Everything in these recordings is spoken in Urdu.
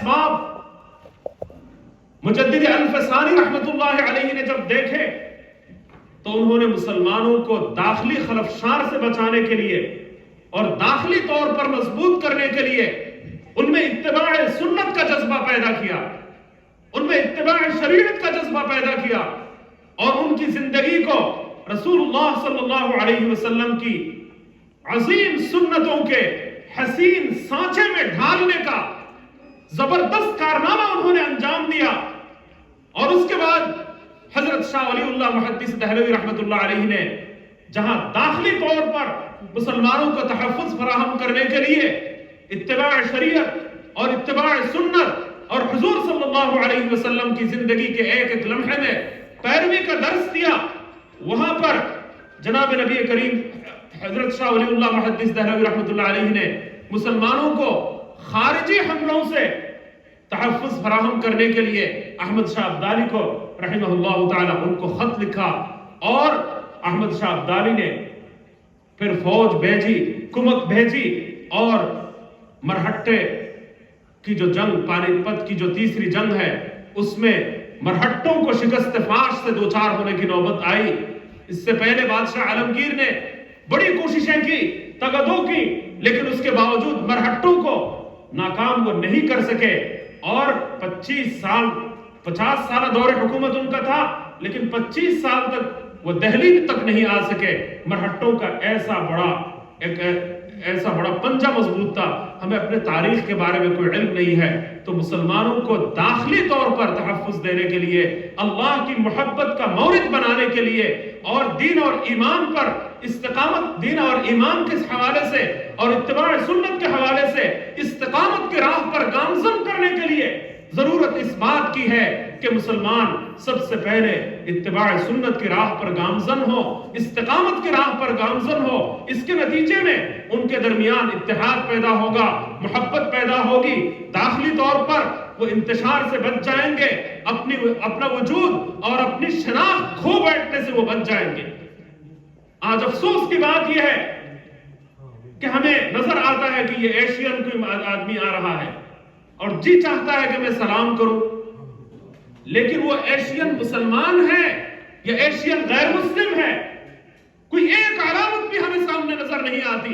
اسباب مجدد الفسانی رحمت اللہ علیہ نے جب دیکھے تو انہوں نے مسلمانوں کو داخلی خلفشار سے بچانے کے لیے اور داخلی طور پر مضبوط کرنے کے لیے ان میں اتباع سنت کا جذبہ پیدا کیا، ان میں اتباع شریعت کا جذبہ پیدا کیا، اور ان کی زندگی کو رسول اللہ صلی اللہ علیہ وسلم کی عظیم سنتوں کے حسین سانچے میں ڈھالنے کا زبردست کارنامہ انہوں نے انجام دیا۔ اور اس کے بعد حضرت شاہ ولی اللہ محدث دہلوی رحمت اللہ علیہ نے جہاں داخلی طور پر مسلمانوں کو تحفظ فراہم کرنے کے لیے اتباع شریعت اور اتباع سنت اور حضور صلی اللہ علیہ وسلم کی زندگی کے ایک ایک لمحے میں پیروی کا درس دیا، وہاں پر جناب نبی کریم حضرت شاہ ولی اللہ محدث دہلوی رحمت اللہ علیہ نے مسلمانوں کو خارجی حملوں سے تحفظ فراہم کرنے کے لیے احمد شاہ ابدالی کو رحمہ اللہ تعالی ان کو خط لکھا، اور احمد شاہ ابدالی نے پھر فوج بھیجی، کمک بھیجی، اور مرہٹے کی جو جنگ، پانی پت کی جو تیسری جنگ ہے، اس میں مرہٹوں کو شکست فاش سے دوچار ہونے کی نوبت آئی۔ اس سے پہلے بادشاہ عالمگیر نے بڑی کوششیں کی، تگدو کی، لیکن اس کے باوجود مرہٹوں کو ناکام وہ نہیں کر سکے، اور 50 سالہ دور حکومت ان کا تھا، لیکن 25 سال تک وہ دہلی تک نہیں آ سکے۔ مرہٹوں کا ایسا بڑا پنجہ مضبوط تھا۔ ہمیں اپنے تاریخ کے بارے میں کوئی علم نہیں ہے، تو مسلمانوں کو داخلی طور پر تحفظ دینے کے لیے، اللہ کی محبت کا مورد بنانے کے لیے، اور دین اور ایمان پر استقامت، دین اور ایمان کے حوالے سے اور اتباع سنت کے حوالے سے استقامت کی راہ پر گامزن کرنے کے لیے ضرورت اس بات کی ہے کہ مسلمان سب سے پہلے اتباع سنت کی راہ پر گامزن ہو، استقامت کی راہ پر گامزن ہو۔ اس کے نتیجے میں ان کے درمیان اتحاد پیدا ہوگا، محبت پیدا ہوگی، داخلی طور پر وہ انتشار سے بچ جائیں گے، اپنا وجود اور اپنی شناخت کھو بیٹھنے سے وہ بچ جائیں گے۔ آج افسوس کی بات یہ ہے کہ ہمیں نظر آتا ہے کہ یہ ایشین کوئی آدمی آ رہا ہے اور جی چاہتا ہے کہ میں سلام کروں، لیکن وہ ایشین مسلمان ہے یا ایشین غیر مسلم ہے؟ کوئی ایک علامت بھی ہمیں سامنے نظر نہیں آتی،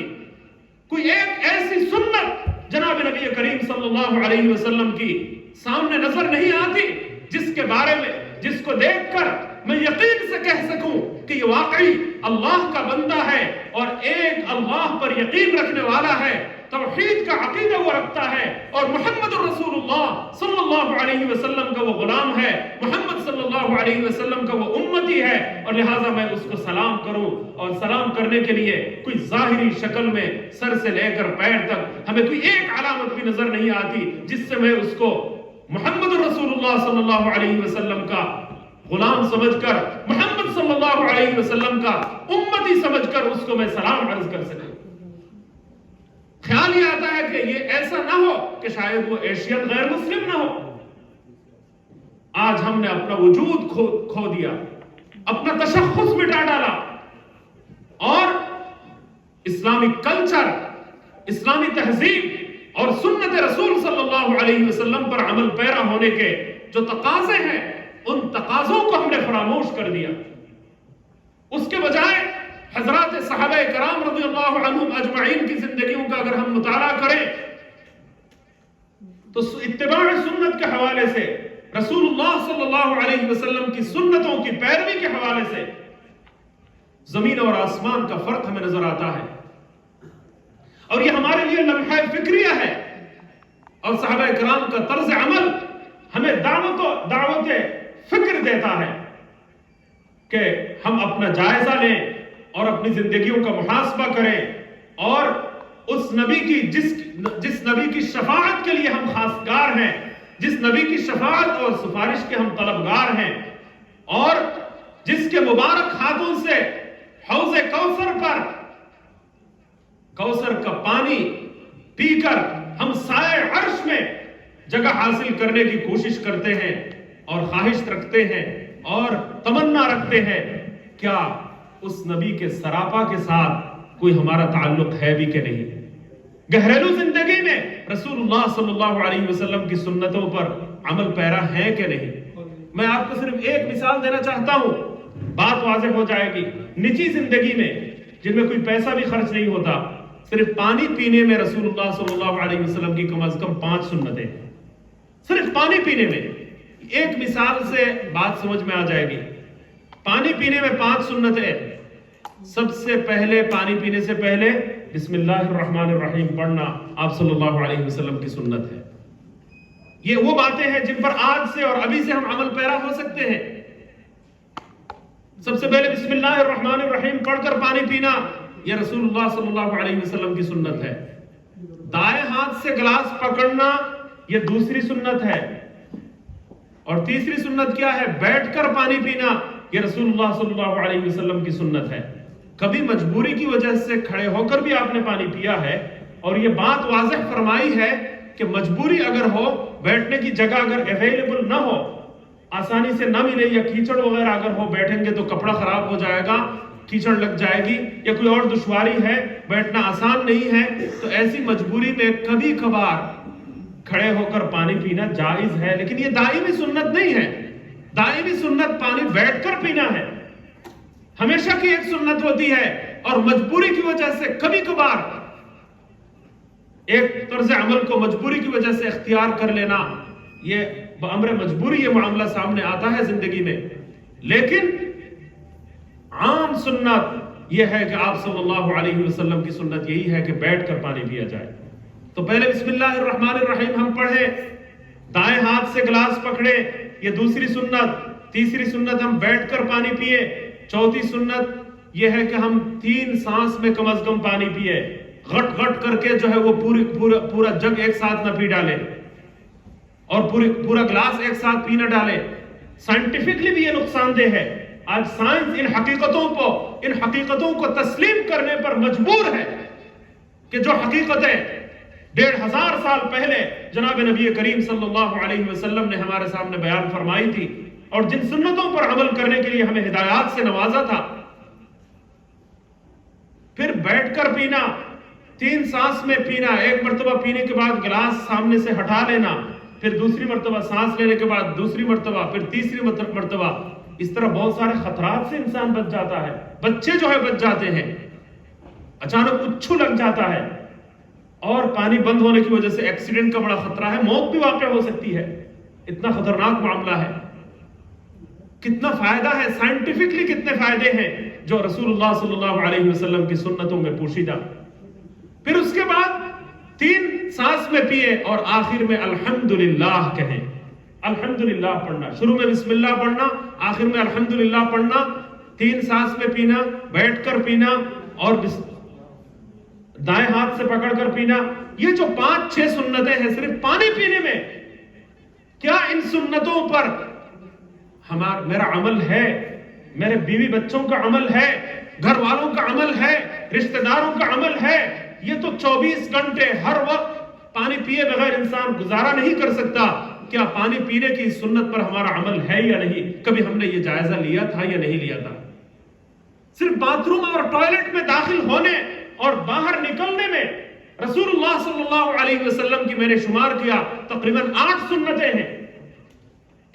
کوئی ایک ایسی سنت جناب نبی کریم صلی اللہ علیہ وسلم کی سامنے نظر نہیں آتی جس کے بارے میں، جس کو دیکھ کر میں یقین سے کہہ سکوں کہ یہ واقعی اللہ کا بندہ ہے اور ایک اللہ پر یقین رکھنے والا ہے، توحید کا عقیدہ وہ رکھتا ہے، اور محمد رسول اللہ صلی اللہ علیہ وسلم کا وہ غلام ہے، محمد صلی اللہ علیہ وسلم کا وہ امتی ہے، اور لہٰذا میں اس کو سلام کروں۔ اور سلام کرنے کے لیے کوئی ظاہری شکل میں سر سے لے کر پیر تک ہمیں کوئی ایک علامت بھی نظر نہیں آتی جس سے میں اس کو محمد رسول اللہ صلی اللہ علیہ وسلم کا غلام سمجھ کر، محمد صلی اللہ علیہ وسلم کا امتی سمجھ کر اس کو میں سلام عرض کر سکوں۔ خیال یہ آتا ہے کہ یہ ایسا نہ ہو کہ شاید وہ ایشین غیر مسلم نہ ہو۔ آج ہم نے اپنا وجود کھو دیا، اپنا تشخص مٹا ڈالا، اور اسلامی کلچر، اسلامی تہذیب اور سنت رسول صلی اللہ علیہ وسلم پر عمل پیرا ہونے کے جو تقاضے ہیں، ان تقاضوں کو ہم نے فراموش کر دیا۔ اس کے بجائے حضرات صحابہ کرام رضی اللہ عنہم اجمعین کی زندگیوں کا اگر ہم مطالعہ کریں تو اتباع سنت کے حوالے سے، رسول اللہ صلی اللہ علیہ وسلم کی سنتوں کی پیروی کے حوالے سے زمین اور آسمان کا فرق ہمیں نظر آتا ہے، اور یہ ہمارے لیے لمحہ فکریہ ہے، اور صحابہ کرام کا طرز عمل ہمیں دعوت فکر دیتا ہے کہ ہم اپنا جائزہ لیں اور اپنی زندگیوں کا محاسبہ کریں، اور اس نبی کی جس نبی کی شفاعت کے لیے ہم خواستگار ہیں، جس نبی کی شفاعت اور سفارش کے ہم طلبگار ہیں، اور جس کے مبارک ہاتھوں سے حوض کوثر کا پانی پی کر ہم سائے عرش میں جگہ حاصل کرنے کی کوشش کرتے ہیں اور خواہش رکھتے ہیں اور تمنا رکھتے ہیں، کیا اس نبی کے سراپا کے ساتھ کوئی ہمارا تعلق ہے بھی کہ نہیں؟ گھریلو زندگی میں رسول اللہ صلی اللہ علیہ وسلم کی سنتوں پر عمل پیرا ہے کہ نہیں؟ میں آپ کو صرف ایک مثال دینا چاہتا ہوں، بات واضح ہو جائے گی۔ نجی زندگی میں جن میں کوئی پیسہ بھی خرچ نہیں ہوتا، صرف پانی پینے میں رسول اللہ صلی اللہ علیہ وسلم کی کم از کم 5 سنتیں، صرف پانی پینے میں۔ ایک مثال سے بات سمجھ میں آ جائے گی۔ پانی پینے میں 5 سنتیں۔ سب سے پہلے پانی پینے سے پہلے بسم اللہ الرحمن الرحیم پڑھنا آپ صلی اللہ علیہ وسلم کی سنت ہے۔ یہ وہ باتیں ہیں جن پر آج سے اور ابھی سے ہم عمل پیرا ہو سکتے ہیں۔ سب سے پہلے بسم اللہ الرحمن الرحیم پڑھ کر پانی پینا، یہ رسول اللہ صلی اللہ علیہ وسلم کی سنت ہے۔ دائیں ہاتھ سے گلاس پکڑنا، یہ دوسری سنت ہے۔ اور تیسری سنت کیا ہے؟ بیٹھ کر پانی پینا، یہ رسول اللہ صلی اللہ علیہ وسلم کی سنت ہے۔ کبھی مجبوری کی وجہ سے کھڑے ہو کر بھی آپ نے پانی پیا ہے، اور یہ بات واضح فرمائی ہے کہ مجبوری اگر ہو، بیٹھنے کی جگہ اگر اویلیبل نہ ہو، آسانی سے نہ ملے، یا کیچڑ وغیرہ اگر ہو، بیٹھیں گے تو کپڑا خراب ہو جائے گا، کیچڑ لگ جائے گی، یا کوئی اور دشواری ہے، بیٹھنا آسان نہیں ہے، تو ایسی مجبوری میں کبھی کبھار کھڑے ہو کر پانی پینا جائز ہے، لیکن یہ دائمی سنت نہیں ہے۔ دائمی سنت پانی بیٹھ کر پینا ہے، ہمیشہ کی ایک سنت ہوتی ہے، اور مجبوری کی وجہ سے کبھی کبھار ایک طرز عمل کو مجبوری کی وجہ سے اختیار کر لینا، یہ بامر مجبوری یہ معاملہ سامنے آتا ہے زندگی میں۔ لیکن عام سنت یہ ہے کہ آپ صلی اللہ علیہ وسلم کی سنت یہی ہے کہ بیٹھ کر پانی پیا جائے۔ تو پہلے بسم اللہ الرحمن الرحیم ہم پڑھیں، دائیں ہاتھ سے گلاس پکڑے، یہ دوسری سنت۔ تیسری سنت ہم بیٹھ کر پانی پیے۔ چوتھی سنت یہ ہے کہ ہم 3 سانس میں کم از کم پانی پیے، غٹ غٹ کر کے جو ہے وہ پورا جگ ایک ساتھ نہ پی ڈالے، اور پورا گلاس ایک ساتھ پی نہ ڈالے۔ سائنٹیفکلی بھی یہ نقصان دہ ہے۔ آج سائنس ان حقیقتوں کو تسلیم کرنے پر مجبور ہے کہ جو حقیقتیں 1500 سال پہلے جناب نبی کریم صلی اللہ علیہ وسلم نے ہمارے سامنے بیان فرمائی تھی، اور جن سنتوں پر عمل کرنے کے لیے ہمیں ہدایات سے نوازا تھا، پھر بیٹھ کر پینا، 3 سانس میں پینا، ایک مرتبہ پینے کے بعد گلاس سامنے سے ہٹا لینا، پھر دوسری مرتبہ سانس لینے کے بعد دوسری مرتبہ، پھر تیسری مرتبہ، اس طرح بہت سارے خطرات سے انسان بچ جاتا ہے۔ بچے جو ہے بچ جاتے ہیں، اچانک اچھو لگ جاتا ہے، اور پانی بند ہونے کی وجہ سے ایکسیڈنٹ کا بڑا خطرہ ہے، موت بھی واقع ہو سکتی ہے۔ اتنا خطرناک معاملہ ہے۔ کتنا فائدہ ہے، سائنٹیفکلی کتنے فائدے ہیں جو رسول اللہ صلی اللہ علیہ وسلم کی سنتوں میں پوشیدہ۔ پھر اس کے بعد 3 سانس میں پیے، اور آخر میں الحمدللہ کہیں۔ الحمدللہ پڑھنا، شروع میں بسم اللہ پڑھنا، آخر میں الحمدللہ پڑھنا، 3 سانس میں پینا، بیٹھ کر پینا، اور دائیں ہاتھ سے پکڑ کر پینا۔ یہ جو 5-6 سنتیں ہیں صرف پانی پینے میں، کیا ان سنتوں پر میرا عمل ہے؟ میرے بیوی بچوں کا عمل ہے؟ گھر والوں کا عمل ہے؟ رشتہ داروں کا عمل ہے؟ یہ تو 24 گھنٹے ہر وقت پانی پیے بغیر انسان گزارا نہیں کر سکتا۔ کیا پانی پینے کی سنت پر ہمارا عمل ہے یا نہیں؟ کبھی ہم نے یہ جائزہ لیا تھا یا نہیں لیا تھا؟ صرف باتھ روم اور ٹوائلٹ میں داخل ہونے اور باہر نکلنے میں رسول اللہ صلی اللہ علیہ وسلم کی میں نے شمار کیا تقریباً 8 سنتیں ہیں۔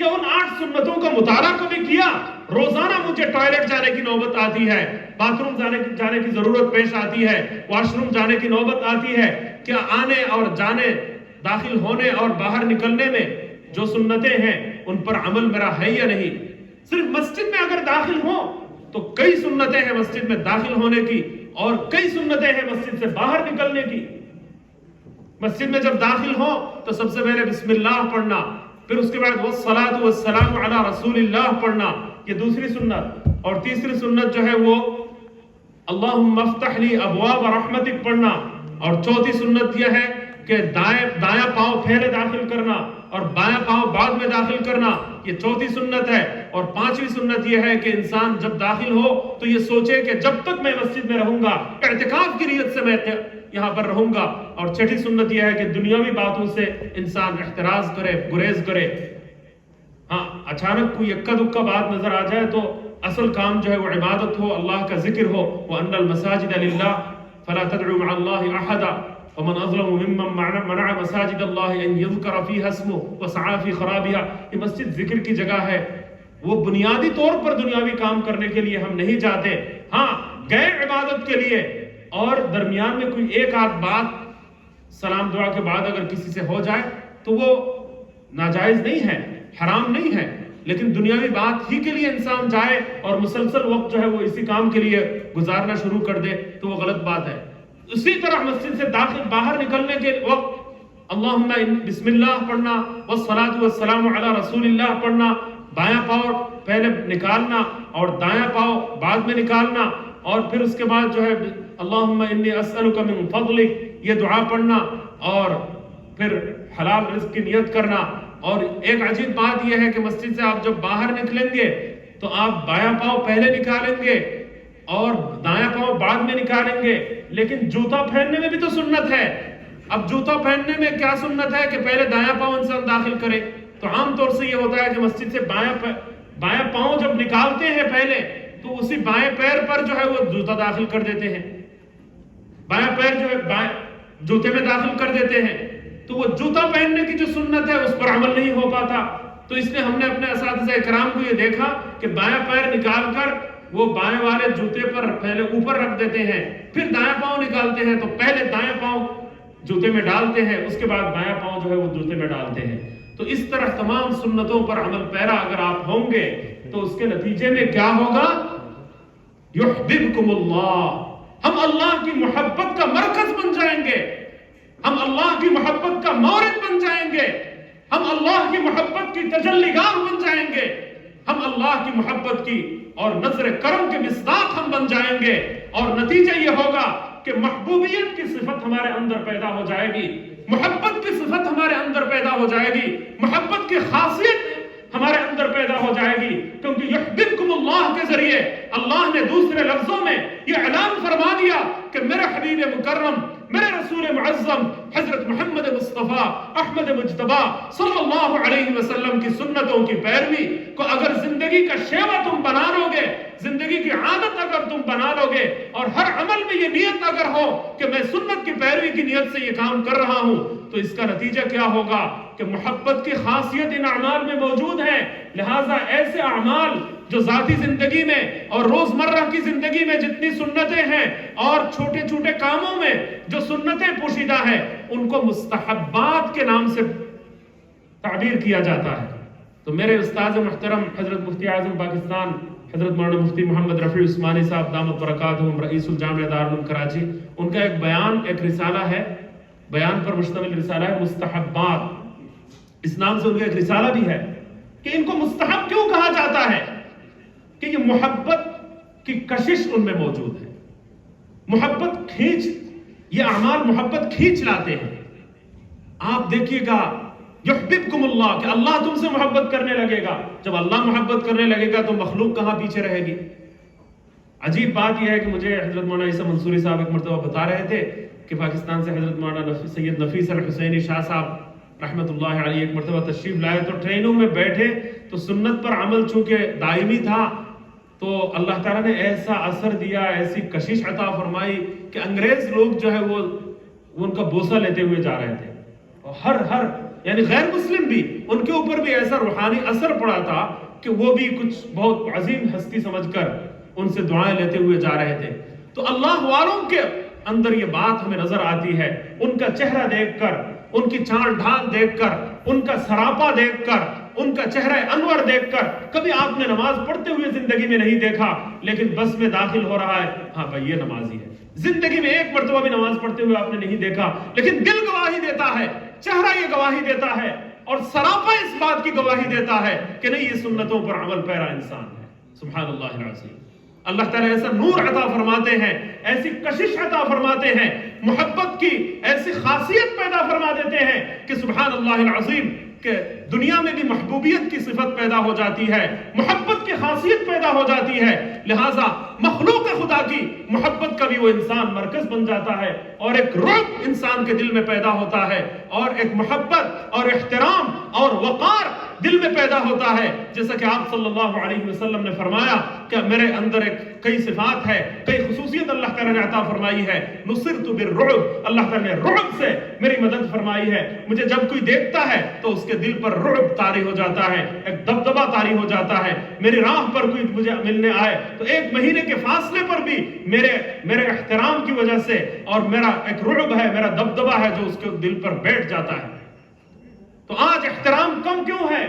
کیا ان 8 سنتوں کا مطالعہ کبھی کیا؟ روزانہ مجھے ٹوائلٹ جانے کی نوبت آتی ہے، باتھ روم جانے کی ضرورت پیش آتی ہے، واش روم جانے کی نوبت آتی ہے۔ کیا آنے اور جانے، داخل ہونے اور باہر نکلنے میں جو سنتیں ہیں ان پر عمل میرا ہے یا نہیں؟ صرف مسجد میں اگر داخل ہوں تو کئی سنتیں ہیں مسجد میں داخل ہونے کی، اور کئی سنتیں ہیں مسجد سے باہر نکلنے کی۔ مسجد میں جب داخل ہوں تو سب سے پہلے بسم اللہ پڑھنا، پھر اس کے بعد والصلاۃ والسلام علی رسول اللہ پڑھنا، یہ دوسری سنت۔ اور تیسری سنت جو ہے وہ اللہم افتح لی ابواب رحمتک پڑھنا، اور چوتھی سنت یہ ہے کہ دایاں پاؤں پہلے داخل کرنا اور بایاں پاؤں بعد میں داخل کرنا، یہ چوتھی سنت ہے۔ اور 5ویں سنت یہ ہے کہ انسان جب داخل ہو تو یہ سوچے کہ جب تک میں مسجد میں رہوں گا، اعتکاف کی نیت سے میں یہاں پر رہوں گا۔ اور 6ٹھی سنت یہ ہے کہ دنیاوی باتوں سے انسان احتراز کرے، گریز کرے۔ ہاں، اچانک کوئی اکا دکا بات نظر آ جائے تو اصل کام جو ہے وہ عبادت ہو، اللہ کا ذکر ہو۔ وَأَنَّ الْمَسَاجِدَ لِلَّهِ فَلَا تَدْعُوا مَعَ اللَّهِ أَحَدًا۔ ومن اظلم ممن منع مساجد اللہ ان یذکر فیہا اسمہ وسعی فی خرابہا. یہ مسجد ذکر کی جگہ ہے، وہ بنیادی طور پر دنیاوی کام کرنے کے لیے ہم نہیں جاتے. ہاں گئے عبادت کے لیے، اور درمیان میں کوئی ایک آدھ بات سلام دعا کے بعد اگر کسی سے ہو جائے تو وہ ناجائز نہیں ہے، حرام نہیں ہے، لیکن دنیاوی بات ہی کے لیے انسان جائے اور مسلسل وقت جو ہے وہ اسی کام کے لیے گزارنا شروع کر دے تو وہ غلط بات ہے. اسی طرح مسجد سے باہر نکلنے کے وقت اللہم بسم اللہ پڑھنا، والصلاۃ والسلام علی رسول اللہ پڑھنا، بایاں پاؤں پہلے نکالنا اور دایاں پاؤں بعد میں نکالنا، اور پھر اس کے بعد جو ہے اللہم انی اسألک من فضلک یہ دعا پڑھنا، اور پھر حلال رزق کی نیت کرنا. اور ایک عجیب بات یہ ہے کہ مسجد سے آپ جب باہر نکلیں گے تو آپ بایاں پاؤں پہلے نکالیں گے اور دایاں پاؤں بعد میں نکالیں گے، لیکن جوتا پہننے میں بھی تو سنت ہے. اب جوتا پہننے میں کیا سنت ہے کہ پہلے دایاں پاؤں انسان داخل کرے؟ تو عام طور سے یہ ہوتا ہے کہ مسجد سے بایاں پاؤں جب نکالتے ہیں پہلے تو اسی بائیں پیر پر جو ہے وہ جوتا داخل کر دیتے ہیں، بایاں پیر جو ہے جوتے میں داخل کر دیتے ہیں. تو وہ جوتا پہننے کی جو سنت ہے اس پر عمل نہیں ہو پاتا. تو اس لیے ہم نے اپنے اساتذہ اکرام کو یہ دیکھا کہ بایاں پیر نکال کر وہ بائیں والے جوتے پر پہلے اوپر رکھ دیتے ہیں، پھر دایاں پاؤں نکالتے ہیں تو پہلے دایاں پاؤں جوتے میں ڈالتے ہیں، اس کے بعد بایاں پاؤں جو ہے وہ جوتے میں ڈالتے ہیں. تو اس طرح تمام سنتوں پر عمل پیرا اگر آپ ہوں گے تو اس کے نتیجے میں کیا ہوگا؟ یحببکم اللہ، ہم اللہ کی محبت کا مرکز بن جائیں گے، ہم اللہ کی محبت کا مورد بن جائیں گے، ہم اللہ کی محبت کی تجلیگاہ بن جائیں گے، ہم اللہ کی محبت کی اور نظر کرم کے مصداق ہم بن جائیں گے. اور نتیجہ یہ ہوگا کہ محبوبیت کی صفت ہمارے اندر پیدا ہو جائے گی، محبت کی صفت ہمارے اندر پیدا ہو جائے گی، محبت کی خاصیت ہمارے اندر پیدا ہو جائے گی. کیونکہ یحببکم اللہ کے ذریعے اللہ نے دوسرے لفظوں میں یہ اعلان فرما دیا کہ میرے حبیب مکرم، میرے رسول معظم حضرت محمد مصطفیٰ احمد مجتبیٰ صلی اللہ علیہ وسلم کی سنتوں کی پیروی کو اگر زندگی کا شیوا تم بنا لو گے، زندگی کی عادت اگر تم بنا لو گے، اور ہر عمل میں یہ نیت اگر ہو کہ میں سنت کی پیروی کی نیت سے یہ کام کر رہا ہوں، تو اس کا نتیجہ کیا ہوگا کہ محبت کی خاصیت ان اعمال میں موجود ہے. لہٰذا ایسے اعمال جو ذاتی زندگی میں اور روزمرہ کی زندگی میں جتنی سنتیں ہیں اور چھوٹے چھوٹے کاموں میں جو سنتیں پوشیدہ ہیں ان کو مستحبات کے نام سے تعبیر کیا جاتا ہے. تو میرے استاد محترم حضرت مفتی اعظم پاکستان حضرت مولانا مفتی محمد رفیع عثمانی صاحب دامت برکاتہم رئیس الجامعہ دارالعلوم کراچی، ان کا ایک بیان، ایک رسالہ ہے، بیان پر مشتمل رسالہ ہے مستحبات، اس نام سے ان کا ایک رسالہ بھی ہے کہ ان کو مستحب کیوں کہا جاتا ہے؟ کہ یہ محبت کی کشش ان میں موجود ہے، محبت کھینچ، یہ اعمال محبت کھینچ لاتے ہیں. آپ دیکھیے گا یحببکم اللہ کہ اللہ تم سے محبت کرنے لگے گا. جب اللہ محبت کرنے لگے گا تو مخلوق کہاں پیچھے رہے گی؟ عجیب بات یہ ہے کہ مجھے حضرت مولانا عیسیٰ منصوری صاحب ایک مرتبہ بتا رہے تھے کہ پاکستان سے حضرت مولانا سید نفیس الحسینی شاہ صاحب رحمت اللہ علیہ ایک مرتبہ تشریف لائے تو ٹرینوں میں بیٹھے تو سنت پر عمل چونکہ دائمی تھا تو اللہ تعالیٰ نے ایسا اثر دیا، ایسی کشش عطا فرمائی کہ انگریز لوگ جو ہے وہ ان کا بوسہ لیتے ہوئے جا رہے تھے، اور ہر یعنی غیر مسلم بھی ان کے اوپر بھی ایسا روحانی اثر پڑا تھا کہ وہ بھی کچھ بہت عظیم ہستی سمجھ کر ان سے دعائیں لیتے ہوئے جا رہے تھے. تو اللہ والوں کے اندر یہ بات ہمیں نظر آتی ہے، ان کا چہرہ دیکھ کر، ان کی چال ڈھال دیکھ کر، ان کا سراپا دیکھ کر، ان کا چہرہ انور دیکھ کر. کبھی آپ نے نماز پڑھتے ہوئے زندگی میں نہیں دیکھا لیکن بس میں داخل ہو رہا ہے، ہاں بھائی یہ نمازی ہے. زندگی میں ایک مرتبہ بھی نماز پڑھتے ہوئے آپ نے نہیں دیکھا لیکن دل گواہی دیتا ہے، چہرہ یہ گواہی دیتا ہے اور سراپا اس بات کی گواہی دیتا ہے کہ نہیں یہ سنتوں پر عمل پیرا انسان ہے. سبحان اللہ العظیم. اللہ تعالیٰ ایسا نور عطا فرماتے ہیں، ایسی کشش عطا فرماتے ہیں، محبت کی ایسی خاصیت پیدا فرما دیتے ہیں کہ سبحان اللہ العظیم کہ دنیا میں بھی محبوبیت کی صفت پیدا ہو جاتی ہے، محبت کی خاصیت پیدا ہو جاتی ہے. لہٰذا مخلوق خدا کی محبت کا بھی وہ انسان مرکز بن جاتا ہے اور ایک رعب انسان کے دل میں پیدا ہوتا ہے اور ایک محبت اور احترام اور وقار دل میں پیدا ہوتا ہے. جیسا کہ آپ صلی اللہ علیہ وسلم نے فرمایا کہ میرے اندر کئی صفات ہے, کئی خصوصیت اللہ تعالیٰ نے عطا فرمائی ہے. نصرت بالرعب, اللہ تعالیٰ نے رعب سے میری مدد فرمائی ہے. مجھے جب کوئی دیکھتا ہے تو اس کے دل پر رعب طاری ہو جاتا ہے, ایک دبدبا طاری ہو جاتا ہے. میری راہ پر کوئی مجھے ملنے آئے تو 1 مہینے کے فاصلے پر بھی میرے احترام کی وجہ سے اور میرا ایک رعب ہے, میرا دبدبا ہے جو اس کے دل پر بیٹھ جاتا ہے. تو آج احترام کم کیوں ہے,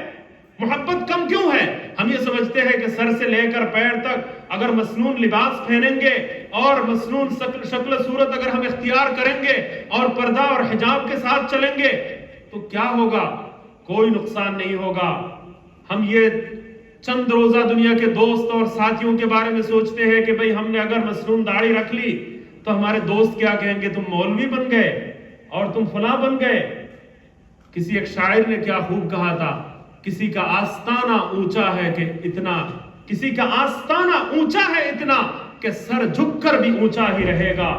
محبت کم کیوں ہے؟ ہم یہ سمجھتے ہیں کہ سر سے لے کر پیر تک اگر مسنون لباس پہنیں گے اور مسنون شکل صورت اگر ہم اختیار کریں گے اور پردہ اور حجاب کے ساتھ چلیں گے تو کیا ہوگا؟ کوئی نقصان نہیں ہوگا. ہم یہ چند روزہ دنیا کے دوست اور ساتھیوں کے بارے میں سوچتے ہیں کہ بھئی ہم نے اگر مسنون داڑھی رکھ لی تو ہمارے دوست کیا کہیں گے, تم مولوی بن گئے اور تم فلاں بن گئے. کسی ایک شاعر نے کیا خوب کہا تھا, کسی کا آستانہ اونچا ہے کہ اتنا, کسی کا آستانہ اونچا ہے اتنا کہ سر جھک کر بھی اونچا ہی رہے گا.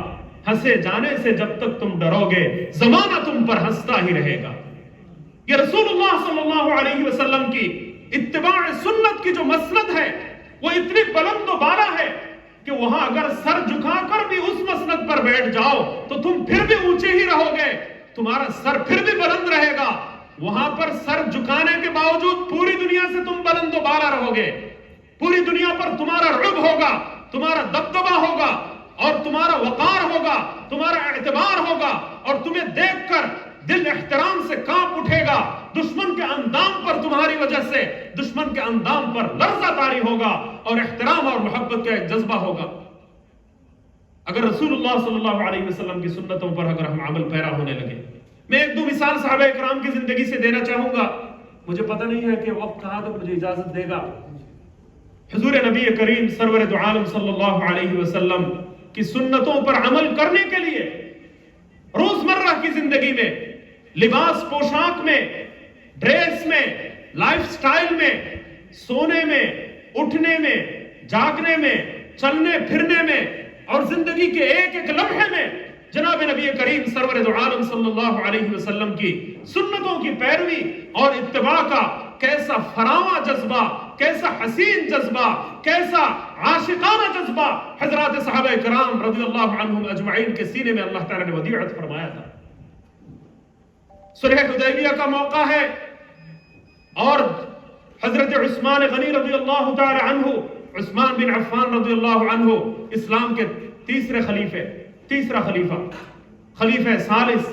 ہنسے جانے سے جب تک تم ڈرو گے زمانہ تم پر ہنستا ہی رہے گا. یہ رسول اللہ صلی اللہ علیہ وسلم کی اتباع سنت کی جو مسند ہے وہ اتنی بلند و بالا ہے کہ وہاں اگر سر جھکا کر بھی اس مسند پر بیٹھ جاؤ تو تم پھر بھی اونچے ہی رہو گے, تمہارا سر پھر بھی بلند رہے گا. وہاں پر سر جھکانے کے باوجود پوری دنیا سے تم بلند و بالا رہو گے, پوری دنیا پر تمہارا رعب ہوگا, تمہارا دبدبا ہوگا اور تمہارا وقار ہوگا, تمہارا اعتبار ہوگا اور تمہیں دیکھ کر دل احترام سے کانپ اٹھے گا. دشمن کے اندام پر تمہاری وجہ سے دشمن کے اندام پر لرزہ طاری ہوگا اور احترام اور محبت کا ایک جذبہ ہوگا. اگر رسول اللہ صلی اللہ علیہ وسلم کی سنتوں پر اگر ہم عمل پیرا ہونے لگے. میں 1-2 مثال صحابہ اکرام کی زندگی سے دینا چاہوں گا, مجھے پتہ نہیں ہے کہ وقت کہاں تک مجھے اجازت دے گا. حضور نبی کریم سرور دو عالم صلی اللہ علیہ وسلم کی سنتوں پر عمل کرنے کے لیے روزمرہ کی زندگی میں, لباس پوشاک میں, ڈریس میں, لائف سٹائل میں, سونے میں, اٹھنے میں, جاگنے میں, چلنے پھرنے میں اور زندگی کے ایک ایک لمحے میں جناب نبی کریم سرور دو عالم صلی اللہ علیہ وسلم کی سنتوں کی پیروی اور اتباع کا کیسا فراواں جذبہ, کیسا حسین جذبہ, کیسا عاشقانہ جذبہ حضرات صحابہ کرام رضی اللہ عنہم اجمعین کے سینے میں اللہ تعالیٰ نے ودیعت فرمایا تھا. صلح حدیبیہ کا موقع ہے اور حضرت عثمان غنی رضی اللہ تعالی عنہ, عثمان بن عفان رضی اللہ عنہ اسلام کے تیسرا خلیفہ ثالث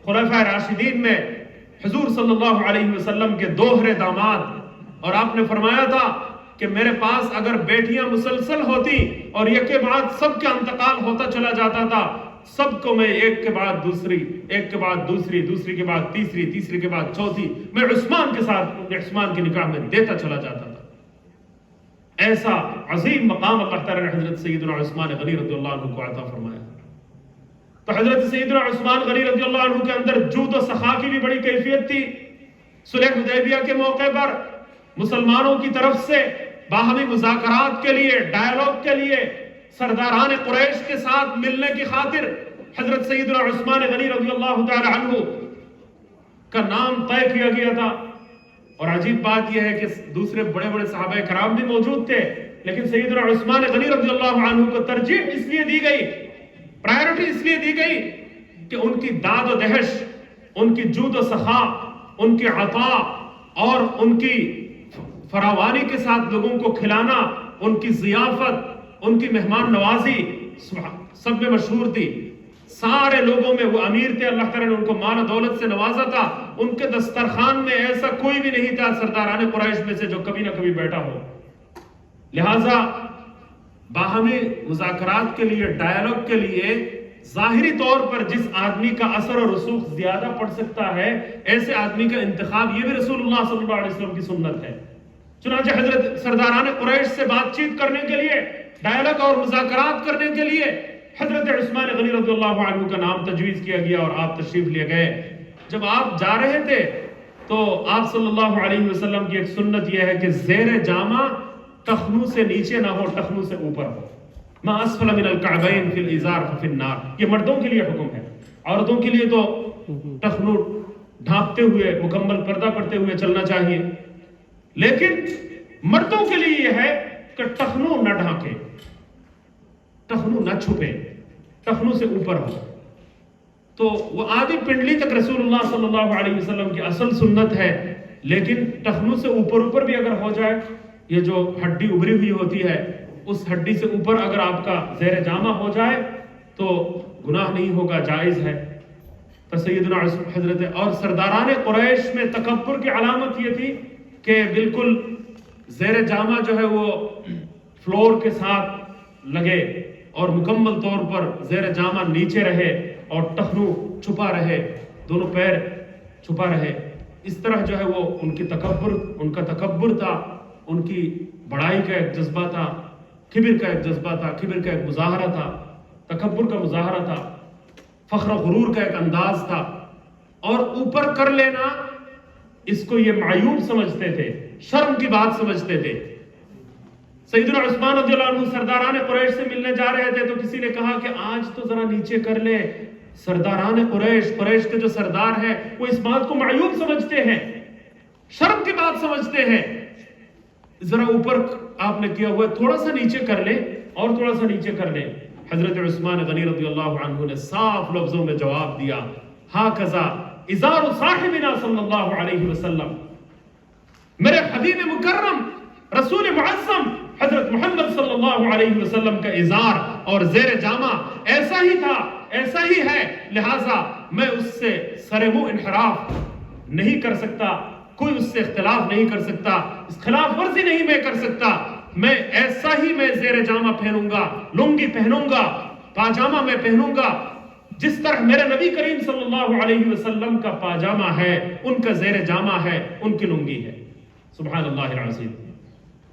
خلفاء راشدین میں حضور صلی اللہ علیہ وسلم کے دوہرے داماد. اور آپ نے فرمایا تھا کہ میرے پاس اگر بیٹیاں مسلسل ہوتی اور ایک کے بعد سب کا انتقال ہوتا چلا جاتا تھا, سب کو میں ایک کے بعد دوسری, ایک کے بعد دوسری, دوسری کے بعد تیسری, تیسری کے بعد چوتھی میں عثمان کے ساتھ عثمان کے نکاح میں دیتا چلا جاتا تھا. ایسا عظیم مقام اللہ تعالیٰ نے حضرت سیدنا عثمان غنی رضی اللہ عنہ کو عطا فرمایا. تو حضرت سیدنا عثمان غنی رضی اللہ عنہ کے اندر جود و سخا کی بھی بڑی کیفیت تھی. صلح حدیبیہ کے موقع پر مسلمانوں کی طرف سے باہمی مذاکرات کے لیے, ڈائیلاگ کے لیے سرداران قریش کے ساتھ ملنے کی خاطر حضرت سیدنا عثمان غنی رضی اللہ تعالی عنہ کا نام طے کیا گیا تھا. اور عجیب بات یہ ہے کہ دوسرے بڑے بڑے صحابہ کرام بھی موجود تھے, لیکن سیدنا عثمان غنی رضی اللہ عنہ کو ترجیح اس لیے دی گئی, پرائیورٹی اس لیے دی گئی کہ ان کی داد و دہش, ان کی جود و سخا, ان کی عطا اور ان کی فراوانی کے ساتھ لوگوں کو کھلانا, ان کی ضیافت, ان کی مہمان نوازی سب میں مشہور تھی. سارے لوگوں میں وہ امیر تھے, اللہ تعالیٰ نے ان کو مال و دولت سے نوازا تھا. ان کے دسترخوان میں ایسا کوئی بھی نہیں تھا سرداران قریش میں سے جو کبھی نہ کبھی بیٹھا ہو. لہٰذا باہمی مذاکرات کے لیے, ڈائیلاگ کے لیے ظاہری طور پر جس آدمی کا اثر و رسوخ زیادہ پڑ سکتا ہے, ایسے آدمی کا انتخاب یہ بھی رسول اللہ صلی اللہ علیہ وسلم کی سنت ہے. چنانچہ حضرت سرداران قریش سے بات چیت کرنے کے لیے, ڈائیلاگ اور مذاکرات کرنے کے لیے حضرت عثمان غنی رضی اللہ عنہ کا نام تجویز کیا گیا اور آپ تشریف لے گئے. جب آپ جا رہے تھے تو آپ صلی اللہ علیہ وسلم کی ایک سنت یہ ہے کہ زیر جامہ ٹخنوں سے نیچے نہ ہو, ٹخنوں سے اوپر ہو. ما اسفل من الکعبین فی الازار ففی النار, یہ مردوں کے لیے حکم ہے. عورتوں کے لیے تو ٹخنوں ڈھانپتے ہوئے, مکمل پردہ کرتے ہوئے میں چلنا چاہیے. لیکن مردوں کے لیے یہ ہے کہ ٹخنوں نہ ڈھانکیں، ٹخنوں نہ چھپیں، ٹخنوں سے اوپر ہو. تو وہ آدھی پنڈلی تک رسول اللہ صلی اللہ علیہ وسلم کی اصل سنت ہے، لیکن ٹخنوں سے اوپر بھی اگر ہو جائے، یہ جو ہڈی ابری ہوئی ہوتی ہے اس ہڈی سے اوپر اگر آپ کا زیر جامہ ہو جائے تو گناہ نہیں ہوگا، جائز ہے. تو سیدنا حضرت اور سرداران قریش میں تکبر کی علامت یہ تھی کہ بالکل زیر جامہ جو ہے وہ فلور کے ساتھ لگے اور مکمل طور پر زیر جامہ نیچے رہے اور ٹخنوں چھپا رہے، دونوں پیر چھپا رہے. اس طرح جو ہے وہ ان کا تکبر تھا، ان کی بڑائی کا ایک جذبہ تھا، کبر کا ایک جذبہ تھا، کبر کا ایک مظاہرہ تھا، تکبر کا مظاہرہ تھا، فخر و غرور کا ایک انداز تھا. اور اوپر کر لینا اس کو یہ معیوب سمجھتے تھے، شرم کی بات سمجھتے تھے. سیدنا عثمان رضی اللہ عنہ سرداران قریش سے ملنے جا رہے تھے تو کسی نے کہا کہ آج تو ذرا نیچے کر لے. سرداران قریش کے جو سردار ہیں وہ اس بات کو معیوب سمجھتے ہیں، شرم کی بات سمجھتے ہیں. ذرا اوپر آپ نے کیا ہوا، تھوڑا سا نیچے کر لے اور تھوڑا سا نیچے کر لے. حضرت عثمان غنی رضی اللہ عنہ نے صاف لفظوں میں جواب دیا، ہاکذا ازار صاحبنا صلی اللہ علیہ وسلم. میرے حبیب مکرم رسول معظم حضرت محمد صلی اللہ علیہ وسلم کا ازار اور زیر جامہ ایسا ہی تھا، ایسا ہی ہے، لہٰذا میں اس سے سر منہ انحراف نہیں کر سکتا، کوئی اس سے اختلاف نہیں کر سکتا، اس خلاف ورزی نہیں میں کر سکتا. میں ایسا ہی میں زیر جامہ پہنوں گا، لنگی پہنوں گا، پاجامہ میں پہنوں گا جس طرح میرے نبی کریم صلی اللہ علیہ وسلم کا پاجامہ ہے، ان کا زیر جامہ ہے، ان کی لنگی ہے. سبحان اللہ العظیم.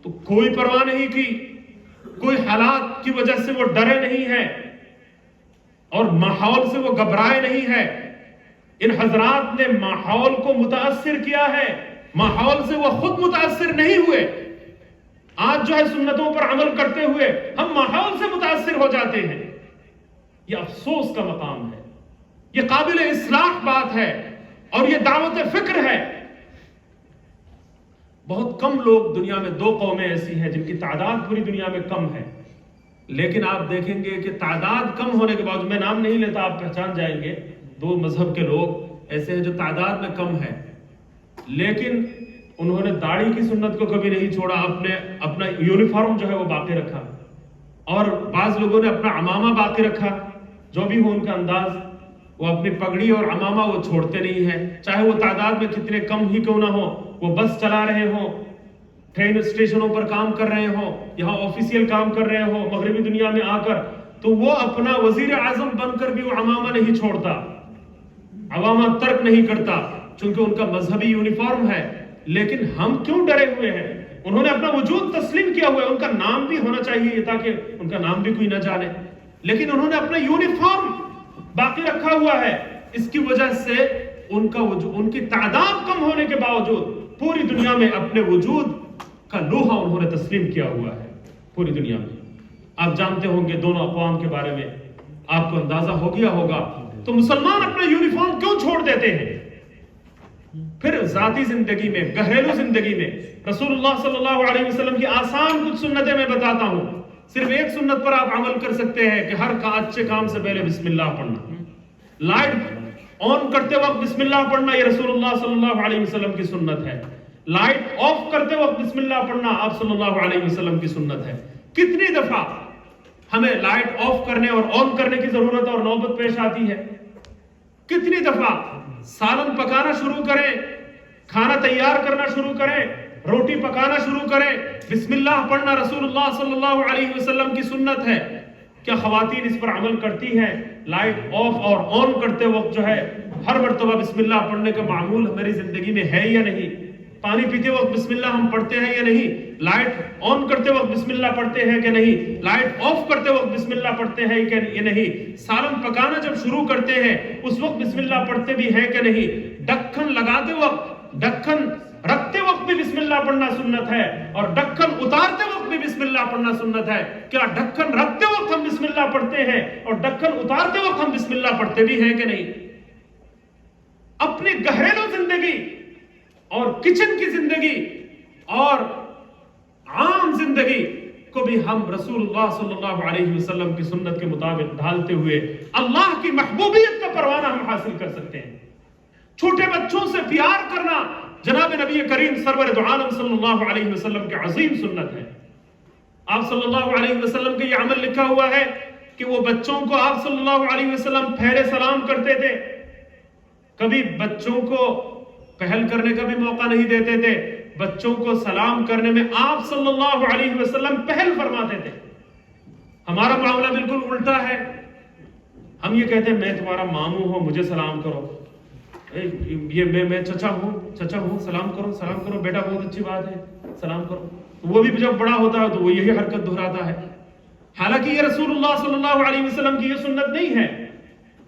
تو کوئی پرواہ نہیں کی، کوئی حالات کی وجہ سے وہ ڈرے نہیں ہے اور ماحول سے وہ گھبرائے نہیں ہے. ان حضرات نے ماحول کو متاثر کیا ہے، ماحول سے وہ خود متاثر نہیں ہوئے. آج جو ہے سنتوں پر عمل کرتے ہوئے ہم ماحول سے متاثر ہو جاتے ہیں. یہ افسوس کا مقام ہے، یہ قابل اصلاح بات ہے اور یہ دعوت فکر ہے. بہت کم لوگ دنیا میں، دو قومیں ایسی ہیں جن کی تعداد پوری دنیا میں کم ہے، لیکن آپ دیکھیں گے کہ تعداد کم ہونے کے باوجود، میں نام نہیں لیتا آپ پہچان جائیں گے، دو مذہب کے لوگ ایسے ہیں جو تعداد میں کم ہے لیکن انہوں نے داڑھی کی سنت کو کبھی نہیں چھوڑا، اپنا یونیفارم جو ہے وہ باقی رکھا. اور بعض لوگوں نے اپنا عمامہ باقی رکھا، جو بھی ہو ان کا انداز، وہ اپنی پگڑی اور عمامہ وہ چھوڑتے نہیں ہیں، چاہے وہ تعداد میں کتنے کم ہی کیوں نہ ہو. وہ بس چلا رہے ہوں، ٹرین اسٹیشنوں پر کام کر رہے ہوں، یہاں آفیسیل کام کر رہے ہوں مغربی دنیا میں آ کر، تو وہ اپنا وزیر اعظم بن کر بھی وہ عمامہ نہیں چھوڑتا، عوامہ ترک نہیں کرتا، چونکہ ان کا مذہبی یونیفارم ہے. لیکن ہم کیوں ڈرے ہوئے ہیں؟ انہوں نے اپنا وجود تسلیم کیا ہوا ہے، ان کا نام بھی ہونا چاہیے تاکہ ان کا نام بھی کوئی نہ جانے، لیکن انہوں نے اپنا یونیفارم باقی رکھا ہوا ہے. اس کی وجہ سے ان کی تعداد کم ہونے کے باوجود پوری دنیا میں اپنے وجود کا لوہا انہوں نے تسلیم کیا ہوا ہے پوری دنیا میں. آپ جانتے ہوں گے دونوں اقوام کے بارے میں آپ کو اندازہ ہو گیا ہوگا. تو مسلمان اپنا یونیفارم کیوں چھوڑ دیتے ہیں؟ پھر ذاتی زندگی میں، گھریلو زندگی میں رسول اللہ صلی اللہ علیہ وسلم کی آسان کچھ سنتیں میں بتاتا ہوں. صرف ایک سنت پر آپ عمل کر سکتے ہیں کہ ہر اچھے کام سے پہلے بسم اللہ پڑھنا. لائٹ آن کرتے وقت بسم اللہ پڑھنا یہ رسول اللہ صلی اللہ علیہ وسلم کی سنت ہے. لائٹ آف کرتے وقت بسم اللہ پڑھنا آپ صلی اللہ علیہ وسلم کی سنت ہے. کتنی دفعہ ہمیں لائٹ آف کرنے اور آن کرنے کی ضرورت اور نوبت پیش آتی ہے؟ کتنی دفعہ سالن پکانا شروع کریں، کھانا تیار کرنا شروع کریں، روٹی پکانا شروع کریں، بسم اللہ پڑھنا رسول اللہ صلی اللہ علیہ وسلم کی سنت ہے. کیا خواتین اس پر عمل کرتی ہیں؟ لائٹ آف اور آن کرتے وقت جو ہے ہر مرتبہ بسم اللہ پڑھنے کا معمول ہماری زندگی میں ہے یا نہیں؟ پانی پیتے وقت بسم اللہ ہم پڑھتے ہیں یا نہیں؟ لائٹ آن کرتے وقت بسم اللہ پڑھتے ہیں کہ نہیں؟ لائٹ آف کرتے وقت بسم اللہ پڑھتے ہیں کہ نہیں؟ سالن پکانا جب شروع کرتے ہیں اس وقت بسم اللہ پڑھتے بھی ہیں کہ نہیں؟ ڈھکن لگاتے وقت، ڈھکن رکھتے وقت بھی بسم اللہ پڑھنا سنت ہے اور ڈھکن اتارتے وقت بھی بسم اللہ پڑھنا سنت ہے. کیا ڈھکن رکھتے وقت ہم بسم اللہ پڑھتے ہیں اور ڈھکن اتارتے وقت ہم بسم اللہ پڑھتے بھی ہیں کہ نہیں؟ اپنی گھریلو زندگی اور کچن کی زندگی اور عام زندگی کو بھی ہم رسول اللہ صلی اللہ علیہ وسلم کی سنت کے مطابق ڈھالتے ہوئے اللہ کی محبوبیت کا پروانہ ہم حاصل کر سکتے ہیں۔ چھوٹے بچوں سے پیار کرنا جناب نبی کریم سرور دو عالم صلی اللہ علیہ وسلم کی عظیم سنت ہے۔ آپ صلی اللہ علیہ وسلم کے یہ عمل لکھا ہوا ہے کہ وہ بچوں کو آپ صلی اللہ علیہ وسلم پہلے سلام کرتے تھے، کبھی بچوں کو پہل کرنے کا بھی موقع نہیں دیتے تھے، بچوں کو سلام کرنے میں آپ صلی اللہ علیہ وسلم پہل فرماتے تھے۔ ہمارا معاملہ بالکل الٹا ہے، ہم یہ کہتے ہیں میں تمہارا ماموں ہوں مجھے سلام کرو، یہ میں چچا ہوں سلام کرو بیٹا بہت اچھی بات ہے سلام کرو۔ وہ بھی جب بڑا ہوتا ہے تو وہ یہی حرکت دہراتا ہے، حالانکہ یہ رسول اللہ صلی اللہ علیہ وسلم کی یہ سنت نہیں ہے۔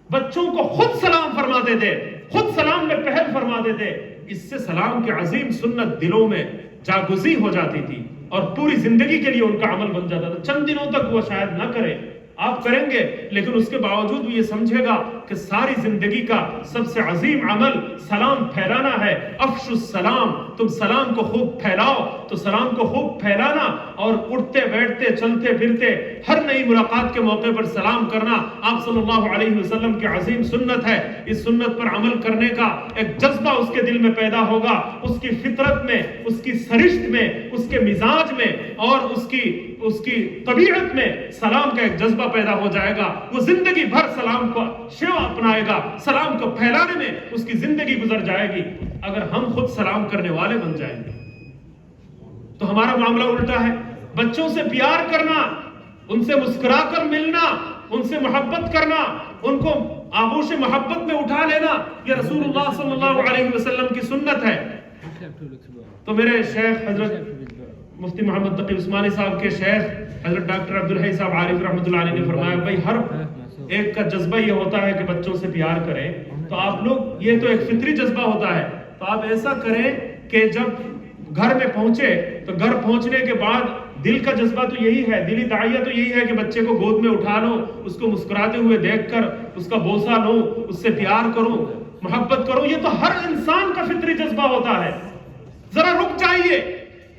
بچوں کو خود سلام فرماتے تھے، خود سلام میں پہل فرماتے تھے، اس سے سلام کی عظیم سنت دلوں میں جاگزی ہو جاتی تھی اور پوری زندگی کے لیے ان کا عمل بن جاتا تھا۔ چند دنوں تک وہ شاید نہ کرے، آپ کریں گے، لیکن اس کے باوجود بھی یہ سمجھے گا کہ ساری زندگی کا سب سے عظیم عمل سلام پھیلانا ہے۔ افشوا السلام، تم سلام کو خوب پھیلاؤ، تو سلام کو خوب پھیلانا اور اٹھتے بیٹھتے چلتے پھرتے ہر نئی ملاقات کے موقع پر سلام کرنا آپ صلی اللہ علیہ وسلم کی عظیم سنت ہے۔ اس سنت پر عمل کرنے کا ایک جذبہ اس کے دل میں پیدا ہوگا، اس کی فطرت میں، اس کی سرشت میں، اس کے مزاج میں اور اس کی طبیعت میں سلام کا ایک جذبہ پیدا ہو جائے گا۔ وہ زندگی بھر سلام کو شیوا اپنائے گا، سلام کو پھیلانے میں اس کی زندگی گزر جائے گی۔ اگر ہم خود سلام کرنے والے بن جائیں گے تو ہمارا معاملہ الٹا ہے۔ بچوں سے پیار کرنا، ان سے مسکرا کر ملنا، ان سے محبت کرنا، ان کو آغوش محبت میں اٹھا لینا، یہ رسول اللہ صلی اللہ علیہ وسلم کی سنت ہے۔ تو میرے شیخ حضرت مفتی محمد تقی عثمانی صاحب کے شیخ حضرت ڈاکٹر عبدالحی صاحب عارف رحمۃ اللہ علیہ نے فرمایا بھائی ہر ایک کا جذبہ یہ ہوتا ہے کہ بچوں سے پیار کریں، تو آپ لوگ یہ تو ایک فطری جذبہ ہوتا ہے، تو آپ ایسا کریں کہ جب گھر میں پہنچے تو گھر پہنچنے کے بعد دل کا جذبہ تو یہی ہے، دلی داعیہ تو یہی ہے کہ بچے کو گود میں اٹھا لو، اس کو مسکراتے ہوئے دیکھ کر اس کا بوسہ لو، اس سے پیار کرو، محبت کرو۔ یہ تو ہر انسان کا فطری جذبہ ہوتا ہے۔ ذرا رک جائیے،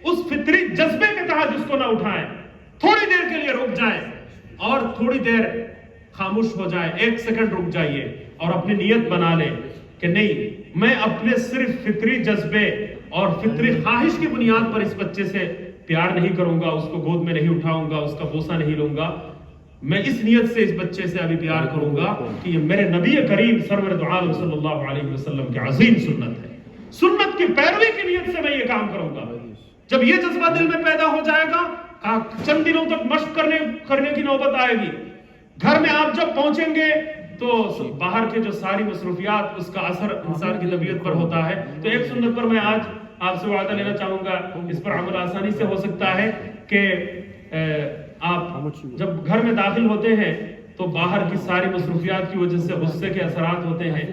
اس فطری جذبے کے تحت اس کو نہ اٹھائیں، تھوڑی دیر کے لیے رک جائیں اور تھوڑی دیر خاموش ہو جائیں، 1 سیکنڈ رک جائیے اور اپنی نیت بنا لیں کہ نہیں، میں اپنے صرف فطری جذبے اور فطری خواہش کی بنیاد پر اس بچے سے پیار نہیں کروں گا، اس کو گود میں نہیں اٹھاؤں گا، اس کا بوسہ نہیں لوں گا، میں اس نیت سے اس بچے سے ابھی پیار کروں گا کہ یہ میرے نبی کریم سرور دو عالم صلی اللہ علیہ وسلم کی عظیم سنت ہے، سنت کی پیروی کی نیت سے میں یہ کام کروں گا۔ جب یہ جذبہ دل میں پیدا ہو جائے گا، چند دنوں تک مشق کرنے کی نوبت آئے گی۔ گھر میں آپ جب پہنچیں گے تو باہر کے جو ساری مصروفیات، اس کا اثر انسان کی طبیعت پر ہوتا ہے۔ تو ایک سنت پر میں آج آپ سے وعدہ لینا چاہوں گا، اس پر عمل آسانی سے ہو سکتا ہے کہ آپ جب گھر میں داخل ہوتے ہیں تو باہر کی ساری مصروفیات کی وجہ سے غصے کے اثرات ہوتے ہیں،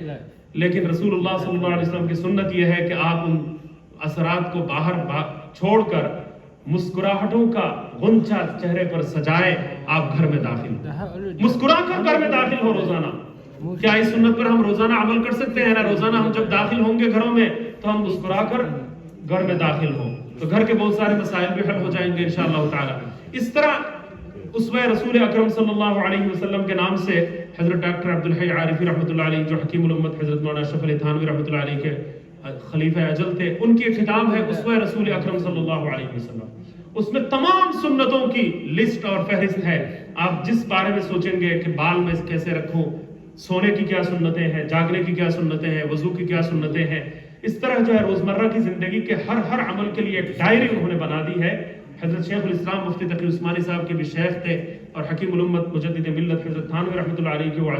لیکن رسول اللہ صلی اللہ علیہ وسلم کی سنت یہ ہے کہ آپ ان اثرات کو باہر چھوڑ کر مسکراہٹوں کا غنچہ چہرے پر سجائے آپ گھر میں داخل مسکرا کر گھر میں داخل ہو روزانہ۔ کیا اس سنت پر ہم روزانہ عمل کر سکتے ہیں نا؟ روزانہ ہم جب داخل ہوں گے گھروں میں تو ہم مسکرا کر گھر میں داخل ہوں تو گھر کے بہت سارے مسائل بھی حل ہو جائیں گے انشاءاللہ تعالی۔ اس طرح اسوہ رسول اکرم صلی اللہ علیہ وسلم کے نام سے حضرت ڈاکٹر عبدالحی عارفی رحمۃ اللہ علیہ جو حکیم الامت حضرت مولانا اشرف علی تھانوی رحمۃ اللہ علیہ کے خلیفہ اجل تھے، ان کی ایک کتاب ہے اسوہ رسول اکرم صلی اللہ علیہ وسلم، اس میں تمام سنتوں کی لسٹ اور فہرست ہے۔ آپ جس بارے میں سوچیں گے کہ بال میں کیسے رکھوں، سونے کی کیا سنتیں ہیں، جاگنے کی کیا سنتیں ہیں، وضو کی کیا سنتیں ہیں، اس طرح جو ہے روزمرہ کی زندگی کے ہر عمل کے لیے ایک ڈائری انہوں نے بنا دی ہے۔ حضرت شیخ الاسلام مفتی تقی عثمانی صاحب کے بھی شیخ تھے اور حکیم الامت مجدد ملت حضرت تھانوی رحمۃ اللہ علیہ کے وہ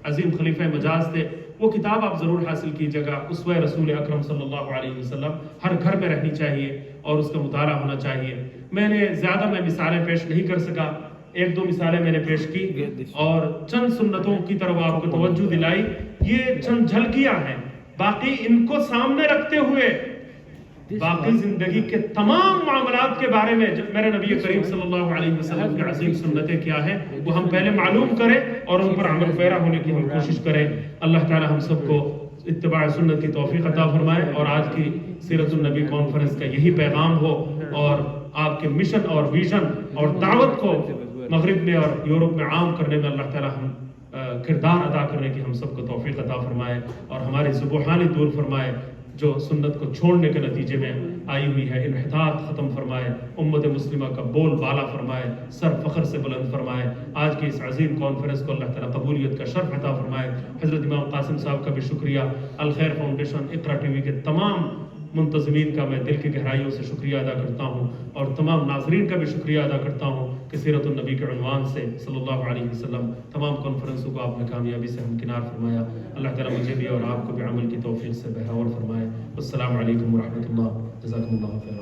عظیم خلیفہ مجاز تھے۔ وہ کتاب آپ ضرور حاصل کیجیے گا، اسوہ رسول اکرم صلی اللہ علیہ وسلم ہر گھر میں رہنی چاہیے اور اس کا مطالعہ ہونا چاہیے۔ میں مثالیں پیش نہیں کر سکا، 1-2 مثالیں میں نے پیش کی اور چند سنتوں کی طرف آپ کو توجہ دلائی۔ یہ چند جھلکیاں ہیں، باقی ان کو سامنے رکھتے ہوئے باقی زندگی کے تمام معاملات کے بارے میں میرے نبی کریم صلی اللہ علیہ وسلم کی عظیم سنتیں کیا ہیں وہ ہم پہلے معلوم کریں اور ان پر عمل پیرا ہونے کی ہم کوشش کریں۔ اللہ تعالی ہم سب کو اتباع سنت کی توفیق عطا فرمائے اور آج کی سیرت النبی کانفرنس کا یہی پیغام ہو اور آپ کے مشن اور ویژن اور دعوت کو مغرب میں اور یورپ میں عام کرنے میں اللہ تعالیٰ ہم کردار ادا کرنے کی ہم سب کو توفیق عطا فرمائے اور ہماری ذبوحانی دور فرمائے جو سنت کو چھوڑنے کے نتیجے میں آئی ہوئی ہے، انحطاط ختم فرمائے، امت مسلمہ کا بول بالا فرمائے، سر فخر سے بلند فرمائے۔ آج کی اس عظیم کانفرنس کو اللہ تعالیٰ قبولیت کا شرف عطا فرمائے۔ حضرت امام قاسم صاحب کا بھی شکریہ، الخیر فاؤنڈیشن، اقرا ٹی وی کے تمام منتظمین کا میں دل کی گہرائیوں سے شکریہ ادا کرتا ہوں اور تمام ناظرین کا بھی شکریہ ادا کرتا ہوں کہ سیرت النبی کے عنوان سے صلی اللہ علیہ وسلم تمام کانفرنسوں کو آپ نے کامیابی سے ہمکنار فرمایا۔ اللہ تعالیٰ مجھے بھی اور آپ کو بھی عمل کی توفیق سے بہرور فرمائے۔ السلام علیکم ورحمۃ اللہ، جزاکم اللہ خیرا۔